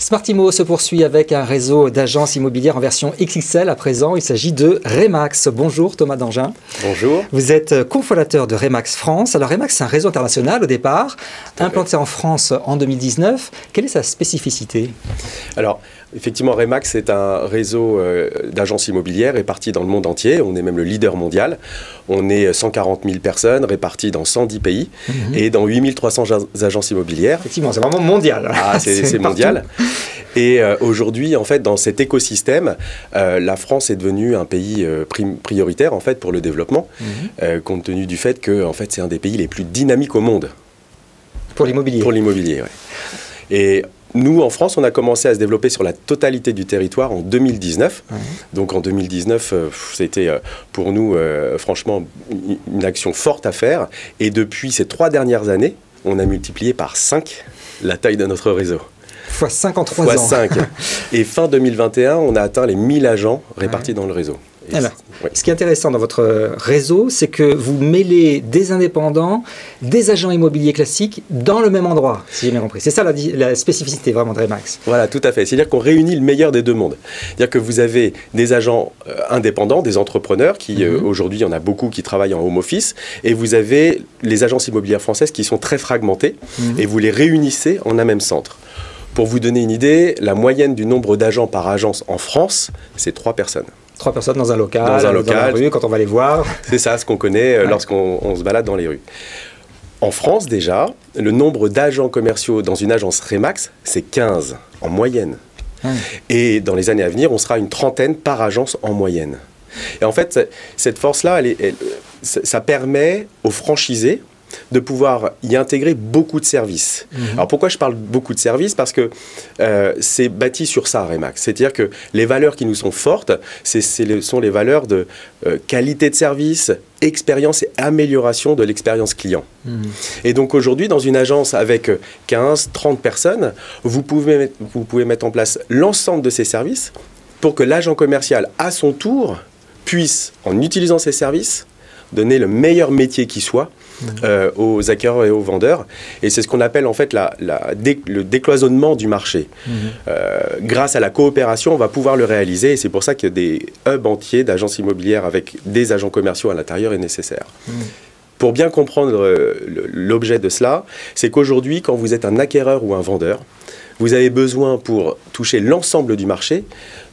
Smartimo se poursuit avec un réseau d'agences immobilières en version XXL. À présent, il s'agit de Remax. Bonjour Thomas Dangin. Bonjour. Vous êtes cofondateur de Remax France. Alors Remax, c'est un réseau international au départ, implanté en France en 2019. Quelle est sa spécificité? Alors, effectivement, Remax est un réseau d'agences immobilières réparties dans le monde entier. On est même le leader mondial. On est 140 000 personnes réparties dans 110 pays et dans 8300 agences immobilières. Effectivement, c'est vraiment mondial. Ah, c'est mondial. Et aujourd'hui, en fait, dans cet écosystème, la France est devenue un pays prioritaire en fait, pour le développement, compte tenu du fait que en fait, c'est un des pays les plus dynamiques au monde. Pour l'immobilier. Pour l'immobilier, oui. Et nous, en France, on a commencé à se développer sur la totalité du territoire en 2019. Donc en 2019, c'était pour nous, franchement, une action forte à faire. Et depuis ces 3 dernières années, on a multiplié par 5 la taille de notre réseau. Fois 5 en 3 ans. Fois 5. Et fin 2021, on a atteint les 1000 agents répartis dans le réseau. Alors, ce qui est intéressant dans votre réseau, c'est que vous mêlez des indépendants, des agents immobiliers classiques dans le même endroit, si j'ai bien compris. C'est ça la spécificité vraiment de Remax. Voilà, tout à fait. C'est-à-dire qu'on réunit le meilleur des deux mondes. C'est-à-dire que vous avez des agents indépendants, des entrepreneurs, qui aujourd'hui, il y en a beaucoup qui travaillent en home office, et vous avez les agences immobilières françaises qui sont très fragmentées, et vous les réunissez en un même centre. Pour vous donner une idée, la moyenne du nombre d'agents par agence en France, c'est 3 personnes. 3 personnes dans un local, dans la rue, quand on va les voir. C'est ça, ce qu'on connaît lorsqu'on se balade dans les rues. En France, déjà, le nombre d'agents commerciaux dans une agence Remax, c'est 15 en moyenne. Et dans les années à venir, on sera une 30aine par agence en moyenne. Et en fait, cette force-là, ça permet aux franchisés de pouvoir y intégrer beaucoup de services. Alors pourquoi je parle beaucoup de services? Parce que c'est bâti sur ça, Remax. C'est-à-dire que les valeurs qui nous sont fortes, sont les valeurs de qualité de service, expérience et amélioration de l'expérience client. Et donc aujourd'hui, dans une agence avec 15, 30 personnes, vous pouvez mettre en place l'ensemble de ces services pour que l'agent commercial, à son tour, puisse, en utilisant ces services, donner le meilleur métier qui soit aux acquéreurs et aux vendeurs. Et c'est ce qu'on appelle en fait le décloisonnement du marché. Grâce à la coopération, on va pouvoir le réaliser. Et c'est pour ça que des hubs entiers d'agences immobilières avec des agents commerciaux à l'intérieur est nécessaire. Pour bien comprendre l'objet de cela, c'est qu'aujourd'hui, quand vous êtes un acquéreur ou un vendeur, vous avez besoin, pour toucher l'ensemble du marché,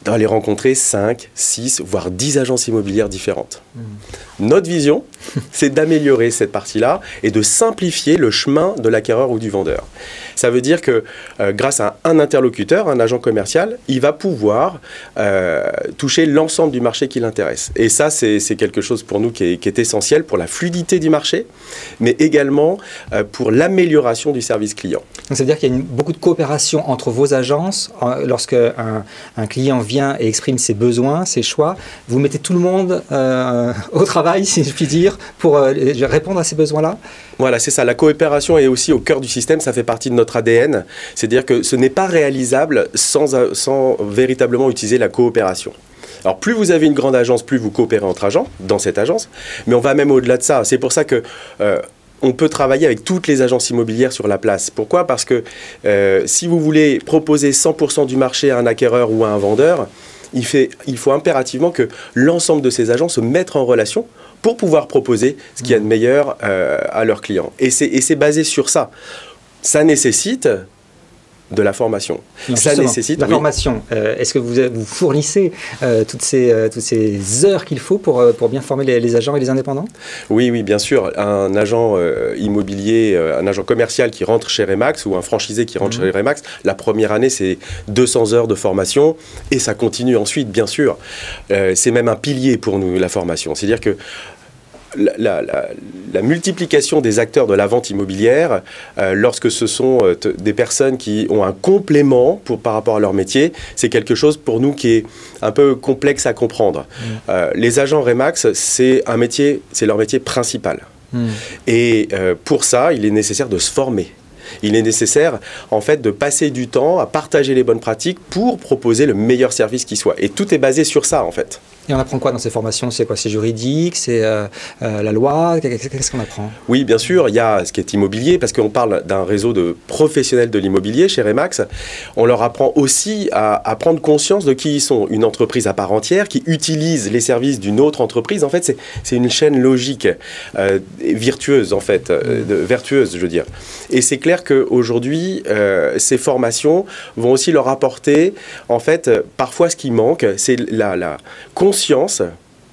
d'aller rencontrer 5, 6, voire 10 agences immobilières différentes. Notre vision, c'est d'améliorer cette partie-là et de simplifier le chemin de l'acquéreur ou du vendeur. Ça veut dire que grâce à un interlocuteur, un agent commercial, il va pouvoir toucher l'ensemble du marché qui l'intéresse. Et ça, c'est quelque chose pour nous qui est essentiel pour la fluidité du marché, mais également pour l'amélioration du service client. Donc, ça veut dire qu'il y a beaucoup de coopération entre vos agences. Lorsque un client vient et exprime ses besoins, ses choix, vous mettez tout le monde au travail, si je puis dire, pour répondre à ces besoins-là? Voilà, c'est ça. La coopération est aussi au cœur du système, ça fait partie de notre ADN. C'est-à-dire que ce n'est pas réalisable sans véritablement utiliser la coopération. Alors, plus vous avez une grande agence, plus vous coopérez entre agents dans cette agence, mais on va même au-delà de ça. C'est pour ça que on peut travailler avec toutes les agences immobilières sur la place. Pourquoi? Parce que si vous voulez proposer 100% du marché à un acquéreur ou à un vendeur, il faut impérativement que l'ensemble de ces agents se mettent en relation pour pouvoir proposer ce qu'il y a de meilleur à leurs clients. Et c'est basé sur ça. Ça nécessite de la formation. Non, ça nécessite la formation. Est-ce que vous fournissez toutes ces heures qu'il faut pour bien former les agents et les indépendants? Oui, bien sûr. Un agent immobilier, un agent commercial qui rentre chez Remax ou un franchisé qui rentre chez Remax, la première année, c'est 200 heures de formation et ça continue ensuite, bien sûr. C'est même un pilier pour nous, la formation. C'est-à-dire que la multiplication des acteurs de la vente immobilière, lorsque ce sont des personnes qui ont un complément par rapport à leur métier, c'est quelque chose pour nous qui est un peu complexe à comprendre. Les agents Remax, c'est leur métier principal. Et pour ça, il est nécessaire de se former. Il est nécessaire, en fait, de passer du temps à partager les bonnes pratiques pour proposer le meilleur service qui soit. Et tout est basé sur ça, en fait. Et on apprend quoi dans ces formations? C'est quoi? C'est juridique? C'est la loi? Qu'est-ce qu'on apprend? Oui, bien sûr, il y a ce qui est immobilier, parce qu'on parle d'un réseau de professionnels de l'immobilier chez Remax. On leur apprend aussi à prendre conscience de qui ils sont. Une entreprise à part entière qui utilise les services d'une autre entreprise. En fait, c'est une chaîne logique, virtueuse, en fait, vertueuse, je veux dire. Et c'est clair qu'aujourd'hui, ces formations vont aussi leur apporter, en fait, parfois ce qui manque, c'est la conscience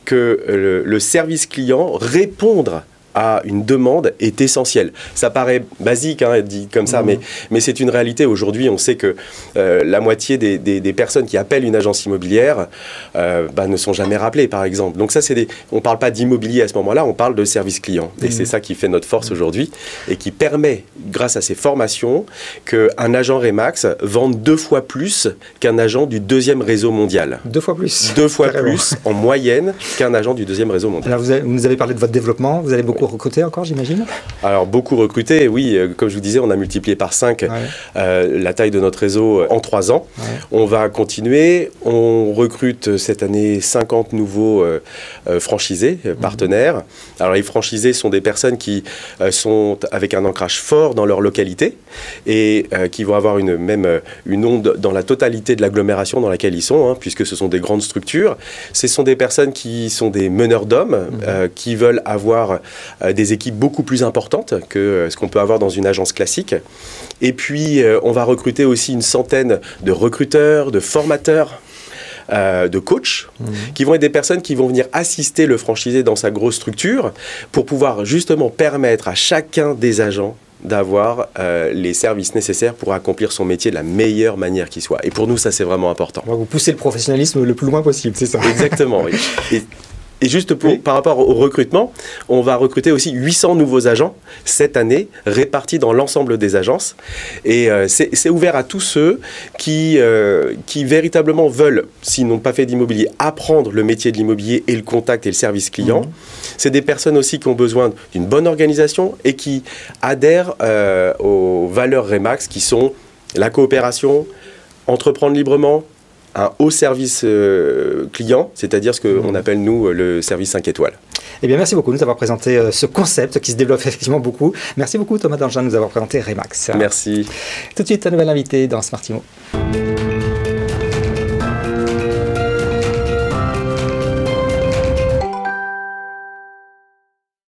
que le service client, répondre à une demande est essentielle. Ça paraît basique, hein, dit comme ça, mais c'est une réalité. Aujourd'hui, on sait que la moitié des personnes qui appellent une agence immobilière ne sont jamais rappelées, par exemple. Donc ça, on ne parle pas d'immobilier à ce moment-là, on parle de service client. Et c'est ça qui fait notre force aujourd'hui et qui permet, grâce à ces formations, qu'un agent Remax vende 2 fois plus qu'un agent du 2e réseau mondial. 2 fois plus? 2 fois plus en moyenne qu'un agent du 2e réseau mondial. Alors vous nous avez parlé de votre développement, vous allez beaucoup recruter encore, j'imagine? Alors, beaucoup recruter, oui. Comme je vous disais, on a multiplié par 5 la taille de notre réseau en 3 ans. Ouais. On va continuer. On recrute cette année 50 nouveaux franchisés, partenaires. Alors, les franchisés sont des personnes qui sont avec un ancrage fort dans leur localité et qui vont avoir une onde dans la totalité de l'agglomération dans laquelle ils sont, hein, puisque ce sont des grandes structures. Ce sont des personnes qui sont des meneurs d'hommes, qui veulent avoir des équipes beaucoup plus importantes que ce qu'on peut avoir dans une agence classique. Et puis, on va recruter aussi une centaine de recruteurs, de formateurs, de coachs, qui vont être des personnes qui vont venir assister le franchisé dans sa grosse structure pour pouvoir justement permettre à chacun des agents d'avoir les services nécessaires pour accomplir son métier de la meilleure manière qui soit. Et pour nous, ça, c'est vraiment important. Vous poussez le professionnalisme le plus loin possible, c'est ça? Exactement, oui. Et juste par rapport au recrutement, on va recruter aussi 800 nouveaux agents cette année, répartis dans l'ensemble des agences. Et c'est ouvert à tous ceux qui véritablement veulent, s'ils n'ont pas fait d'immobilier, apprendre le métier de l'immobilier et le contact et le service client. C'est des personnes aussi qui ont besoin d'une bonne organisation et qui adhèrent aux valeurs Remax qui sont la coopération, entreprendre librement, un haut service client, c'est-à-dire ce qu'on appelle, nous, le service 5 étoiles. Eh bien, merci beaucoup de nous avoir présenté ce concept qui se développe effectivement beaucoup. Merci beaucoup, Thomas Dangean, de nous avoir présenté Remax. Merci. Tout de suite, un nouvel invité dans Smart Immo.